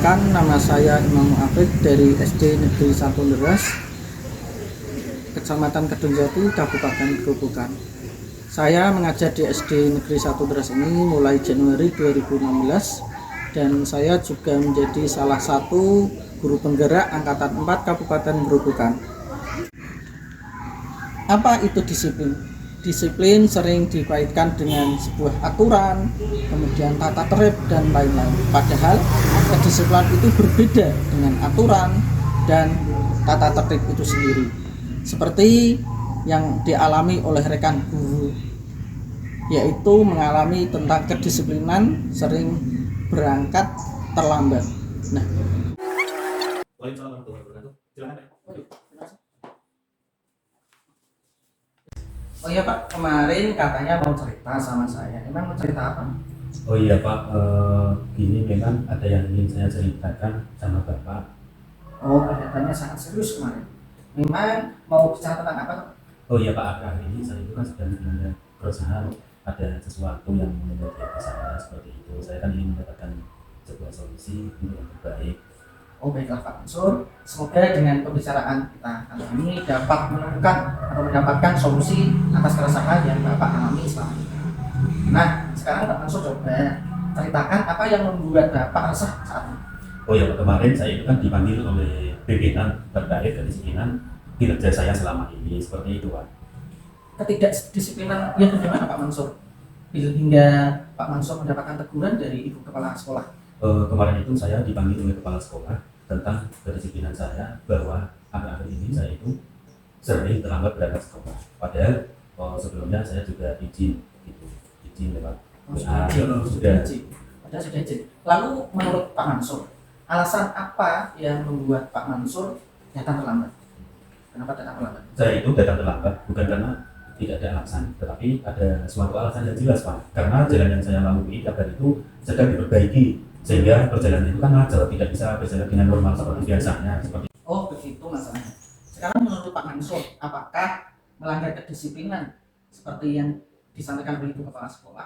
Perkenalkan, nama saya Imam Afid dari SD Negeri 1 Leras, Kecamatan Kedunjati, Kabupaten Gerobokan. Saya mengajar di SD Negeri 1 Leras ini mulai Januari 2016 dan saya juga menjadi salah satu guru penggerak Angkatan 4 Kabupaten Gerobokan. Apa itu disiplin? Disiplin sering dikaitkan dengan sebuah aturan, kemudian tata tertib dan lain-lain. Padahal kedisiplinan itu berbeda dengan aturan dan tata tertib itu sendiri. Seperti yang dialami oleh rekan guru, yaitu mengalami tentang kedisiplinan sering berangkat terlambat. Nah, oh iya Pak, kemarin katanya mau cerita sama saya. Emang mau cerita apa? Oh iya Pak, gini memang ada yang ingin saya ceritakan sama Bapak. Oh, kelihatannya sangat serius kemarin. Memang mau bicara tentang apa? Oh iya Pak, akhir ini saya itu kan sedang berusaha ada sesuatu yang menyebabkan saya seperti itu. Saya kan ingin mendapatkan sebuah solusi untuk yang terbaik. Oh baiklah Pak Mansur, semoga dengan pembicaraan kita kali ini dapat menemukan atau mendapatkan solusi atas keresahan yang Bapak alami selama ini. Nah, sekarang Pak Mansur coba ceritakan apa yang membuat Bapak resah saat ini. Oh iya Pak, kemarin saya itu kan dipanggil oleh pimpinan terkait kedisiplinan kinerja saya selama ini, seperti itu Pak. Ketidakdisiplinan yang bagaimana Pak Mansur? Hingga Pak Mansur mendapatkan teguran dari Ibu Kepala Sekolah. Kemarin itu saya dipanggil oleh kepala sekolah tentang kedisiplinan saya bahwa akhir-akhir ini saya itu sering terlambat berangkat sekolah. Padahal sebelumnya saya juga izin lewat sudah izin. Lalu menurut Pak Mansur, alasan apa yang membuat Pak Mansur datang terlambat? Kenapa datang terlambat? Saya itu datang terlambat bukan karena tidak ada alasan, tetapi ada suatu alasan yang jelas Pak. Karena jalan yang saya lalui agar itu sedang diperbaiki, sehingga perjalanan itu kan lancar, tidak bisa berjalan dengan normal seperti biasanya. Oh begitu masalahnya. Sekarang menurut Pak Mansur, apakah melanggar kedisiplinan seperti yang disampaikan oleh Ibu Kepala Sekolah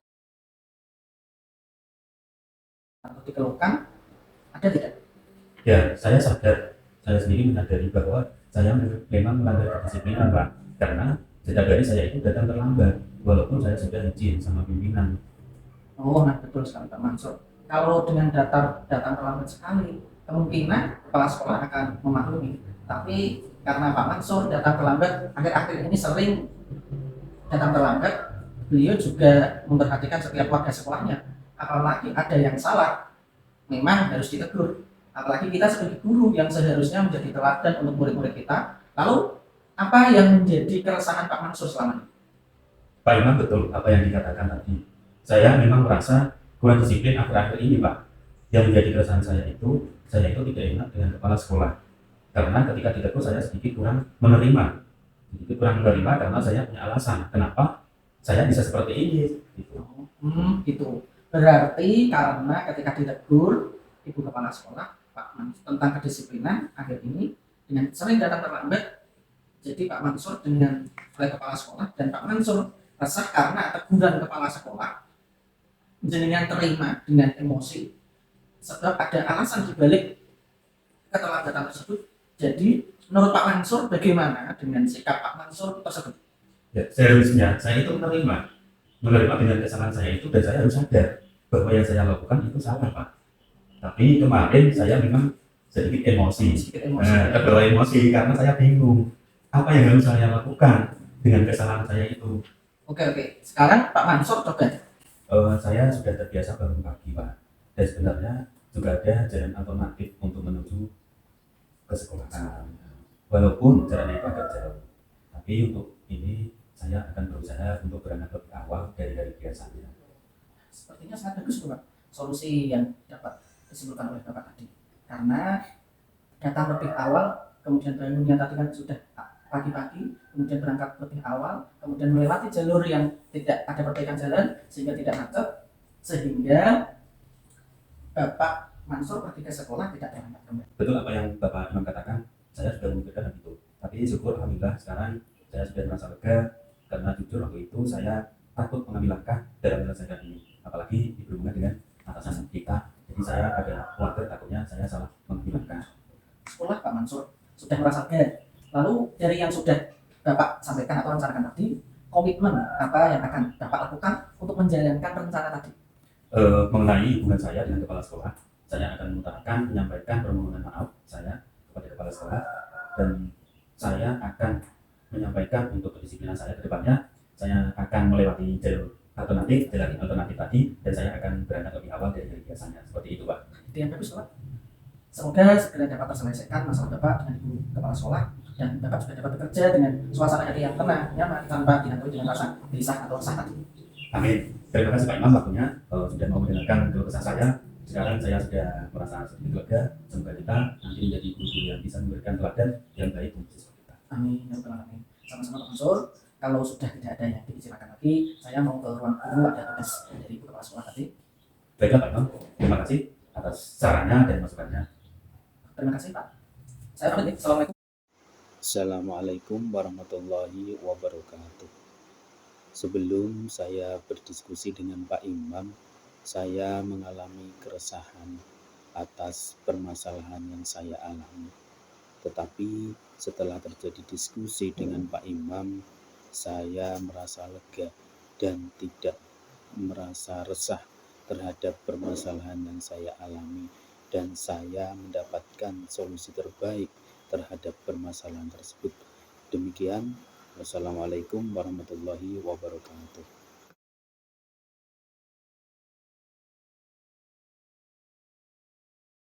atau dikeluhkan, ada tidak? Ya, saya sadar, saya sendiri menyadari bahwa saya memang melanggar kedisiplinan Pak. Karena setiap hari saya itu datang terlambat, walaupun saya sudah izin sama pimpinan. Oh, nah betul sekali Pak Mansur. Kalau dengan datang terlambat sekali, kemungkinan kepala sekolah akan memaklumi. Tapi karena Pak Mansur datang terlambat, akhir-akhir ini sering datang terlambat, beliau juga memperhatikan setiap warga sekolahnya. Apalagi ada yang salah, memang harus ditegur. Apalagi kita sebagai guru yang seharusnya menjadi teladan untuk murid-murid kita. Lalu apa yang menjadi keresahan Pak Mansur selama ini? Pak Imam, betul apa yang dikatakan tadi. Saya memang merasa kurang disiplin akhir-akhir ini Pak. Yang menjadi keresahan saya itu tidak enak dengan kepala sekolah. Karena ketika ditegur saya sedikit kurang menerima. Karena saya punya alasan kenapa saya bisa seperti ini. Gitu. Berarti karena ketika ditegur Ibu Kepala Sekolah Pak Mansur tentang kedisiplinan akhir ini dengan sering datang terlambat, jadi Pak Mansur dengan kepala sekolah dan Pak Mansur resah karena teguran kepala sekolah jenengan terima dengan emosi sebab ada alasan dibalik keterlambatan tersebut. Jadi menurut Pak Mansur bagaimana dengan sikap Pak Mansur tersebut? Ya, seharusnya saya itu menerima dengan kesalahan saya itu, dan saya harus sadar bahwa yang saya lakukan itu salah Pak. Tapi kemarin saya memang sedikit emosi. Terbawa emosi karena saya bingung apa yang harus saya lakukan dengan kesalahan saya itu. Oke. Sekarang Pak Mansur coba. Saya sudah terbiasa bangun pagi Pak, dan sebenarnya juga ada jalan alternatif untuk menuju ke sekolahan. Walaupun jalannya itu agak jauh, tapi untuk ini saya akan berusaha untuk berangkat lebih awal dari hari biasanya. Sepertinya sangat bagus Pak solusi yang dapat disebutkan oleh Bapak tadi. Karena datang lebih awal, kemudian bangunnya tadi kan sudah pagi-pagi, kemudian berangkat lebih awal, kemudian melewati jalur yang tidak ada perbaikan jalan sehingga tidak macet, sehingga Bapak Mansur pergi ke sekolah tidak terlambat kembali. Betul apa yang Bapak Imam katakan, saya sudah memikirkan hal itu. Tapi syukur alhamdulillah sekarang saya sudah merasa lega, karena jujur waktu itu saya takut mengambil langkah dalam menyelesaikan ini, apalagi berhubungan dengan atasan kita. Jadi saya agak khawatir takutnya saya salah menggunakan. Sekolah Pak Mansur sudah merasa lega. Lalu dari yang sudah Bapak sampaikan atau rencanakan tadi, komitmen apa yang akan Bapak lakukan untuk menjalankan rencana tadi? Mengenai hubungan saya dengan kepala sekolah, saya akan mengutarakan, menyampaikan permohonan maaf saya kepada kepala sekolah, dan saya akan menyampaikan untuk kedisiplinan saya ke depannya. Saya akan melewati jalan alternatif tadi, dan saya akan berangkat lebih awal dari hari biasanya. Seperti itu, Pak. Itu yang bagus Pak. Semoga segera dapat terselesaikan masalah Bapak dengan Ibu Kepala Sekolah dan Bapak juga dapat bekerja dengan suasana hati yang tenang, nyaman, tanpa dihantui dengan rasa gelisah atau resah tadi. Amin. Terima kasih Pak Imam waktunya sudah mau mendengarkan keluh kesah saya. Sekarang saya sudah merasa sedikit lega. Semoga kita nanti menjadi guru yang bisa memberikan teladan yang baik untuk siswa kita. Amin. Ya Rabbal Alamin. Sama-sama Pak Mansur. Kalau sudah tidak ada yang dibicarakan lagi, saya mau ke ruang guru, ada tugas dari Ibu Kepala Sekolah tadi. Baiklah Pak Imam, terima kasih atas sarannya dan masukannya. Terima kasih Pak. Saya pamit. Assalamualaikum. Assalamualaikum warahmatullahi wabarakatuh. Sebelum saya berdiskusi dengan Pak Imam, saya mengalami keresahan atas permasalahan yang saya alami. Tetapi setelah terjadi diskusi dengan Pak Imam, saya merasa lega dan tidak merasa resah terhadap permasalahan yang saya alami, dan saya mendapatkan solusi terbaik terhadap permasalahan tersebut. Demikian, wassalamualaikum warahmatullahi wabarakatuh.